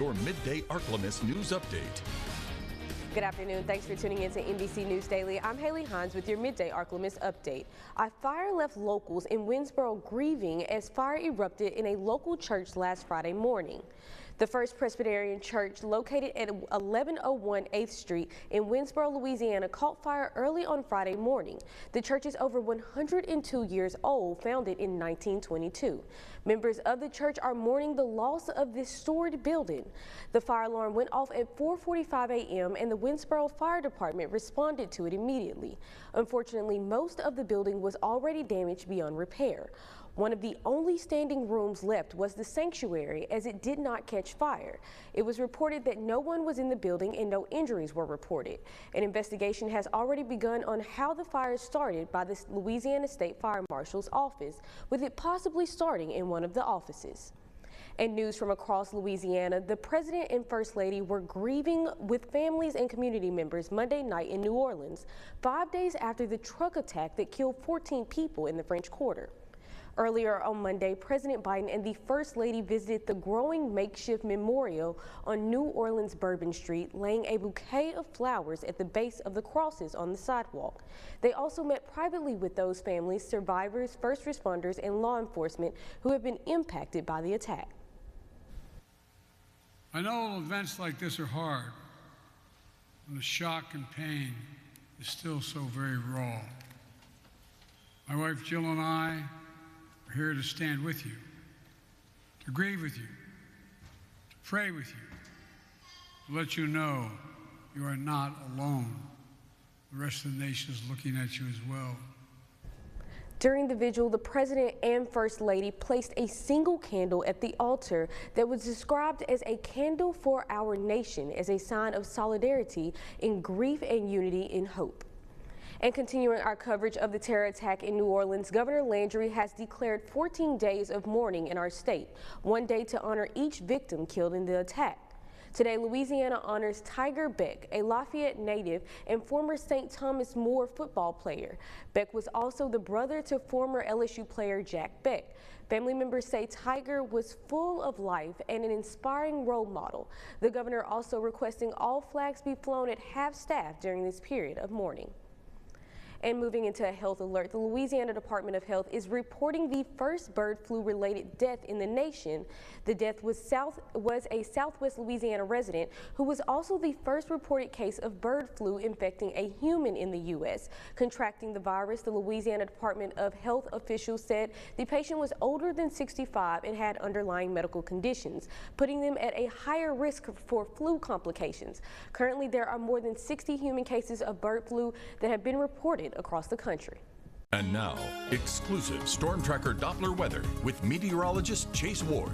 Your Midday Ark-La-Miss news update. Good afternoon. Thanks for tuning in to NBC News Daily. I'm Haley Hines with your Midday Ark-La-Miss update. A fire left locals in Winsboro grieving as fire erupted in a local church last Friday morning. The First Presbyterian Church, located at 1101 8th Street in Winsboro, Louisiana, caught fire early on Friday morning. The church is over 102 years old, founded in 1922. Members of the church are mourning the loss of this storied building. The fire alarm went off at 4:45 a.m. and the Winsboro Fire Department responded to it immediately. Unfortunately, most of the building was already damaged beyond repair. One of the only standing rooms left was the sanctuary, as it did not catch fire. It was reported that no one was in the building and no injuries were reported. An investigation has already begun on how the fire started by the Louisiana State Fire Marshal's office, with it possibly starting in one of the offices. And news from across Louisiana, the President and First Lady were grieving with families and community members Monday night in New Orleans, 5 days after the truck attack that killed 14 people in the French Quarter. Earlier on Monday, President Biden and the First Lady visited the growing makeshift memorial on New Orleans Bourbon Street, laying a bouquet of flowers at the base of the crosses on the sidewalk. They also met privately with those families, survivors, first responders, and law enforcement who have been impacted by the attack. I know events like this are hard, and the shock and pain is still so very raw. My wife Jill and I are here to stand with you, to grieve with you, to pray with you, to let you know you are not alone. The rest of the nation is looking at you as well. During the vigil, the President and First Lady placed a single candle at the altar that was described as a candle for our nation, as a sign of solidarity in grief and unity in hope. And continuing our coverage of the terror attack in New Orleans, Governor Landry has declared 14 days of mourning in our state, one day to honor each victim killed in the attack. Today, Louisiana honors Tiger Beck, a Lafayette native and former St. Thomas More football player. Beck was also the brother to former LSU player Jack Beck. Family members say Tiger was full of life and an inspiring role model. The governor also requesting all flags be flown at half-staff during this period of mourning. And moving into a health alert, the Louisiana Department of Health is reporting the first bird flu-related death in the nation. The death was a Southwest Louisiana resident who was also the first reported case of bird flu infecting a human in the U.S. Contracting the virus, the Louisiana Department of Health officials said the patient was older than 65 and had underlying medical conditions, putting them at a higher risk for flu complications. Currently, there are more than 60 human cases of bird flu that have been reported across the country. And now, exclusive Storm Tracker Doppler weather with meteorologist Chase Ward.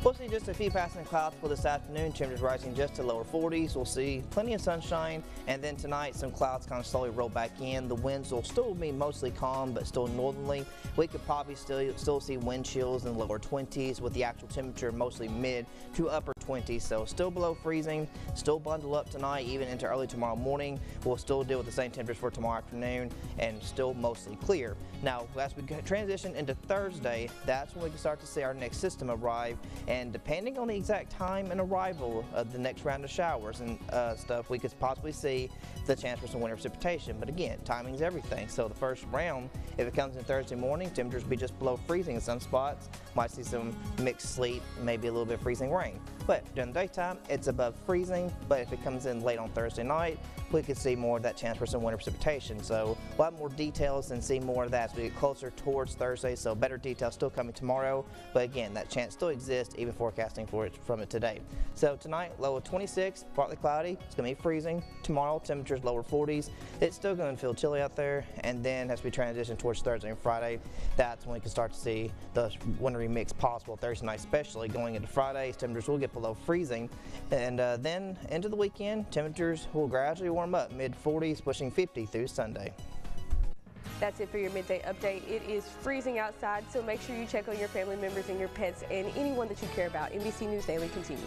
We'll see just a few passing clouds for this afternoon. Temperatures rising just to lower 40s. We'll see plenty of sunshine, and then tonight some clouds kind of slowly roll back in. The winds will still be mostly calm, but still northerly. We could probably still see wind chills in the lower 20s, with the actual temperature mostly mid to upper 20s. So still below freezing. Still bundle up tonight, even into early tomorrow morning. We'll still deal with the same temperatures for tomorrow afternoon, and still mostly clear. Now, as we transition into Thursday, that's when we can start to see our next system arrive. And depending on the exact time and arrival of the next round of showers and stuff, we could possibly see the chance for some winter precipitation. But again, timing's everything. So the first round, if it comes in Thursday morning, temperatures will be just below freezing in some spots. Might see some mixed sleet, maybe a little bit of freezing rain. But during the daytime, it's above freezing. But if it comes in late on Thursday night, we could see more of that chance for some winter precipitation. So we'll have more details and see more of that as we get closer towards Thursday. So better details still coming tomorrow. But again, that chance still exists, even forecasting for it from it today. So tonight, low of 26, partly cloudy. It's going to be freezing. Tomorrow, temperatures lower 40s. It's still going to feel chilly out there. And then as we transition towards Thursday and Friday, that's when we can start to see the wintry mix possible. Thursday night especially, going into Friday, temperatures will get below freezing. And then into the weekend, temperatures will gradually warm up, mid-40s, pushing 50 through Sunday. That's it for your midday update. It is freezing outside, so make sure you check on your family members and your pets and anyone that you care about. NBC News Daily continues.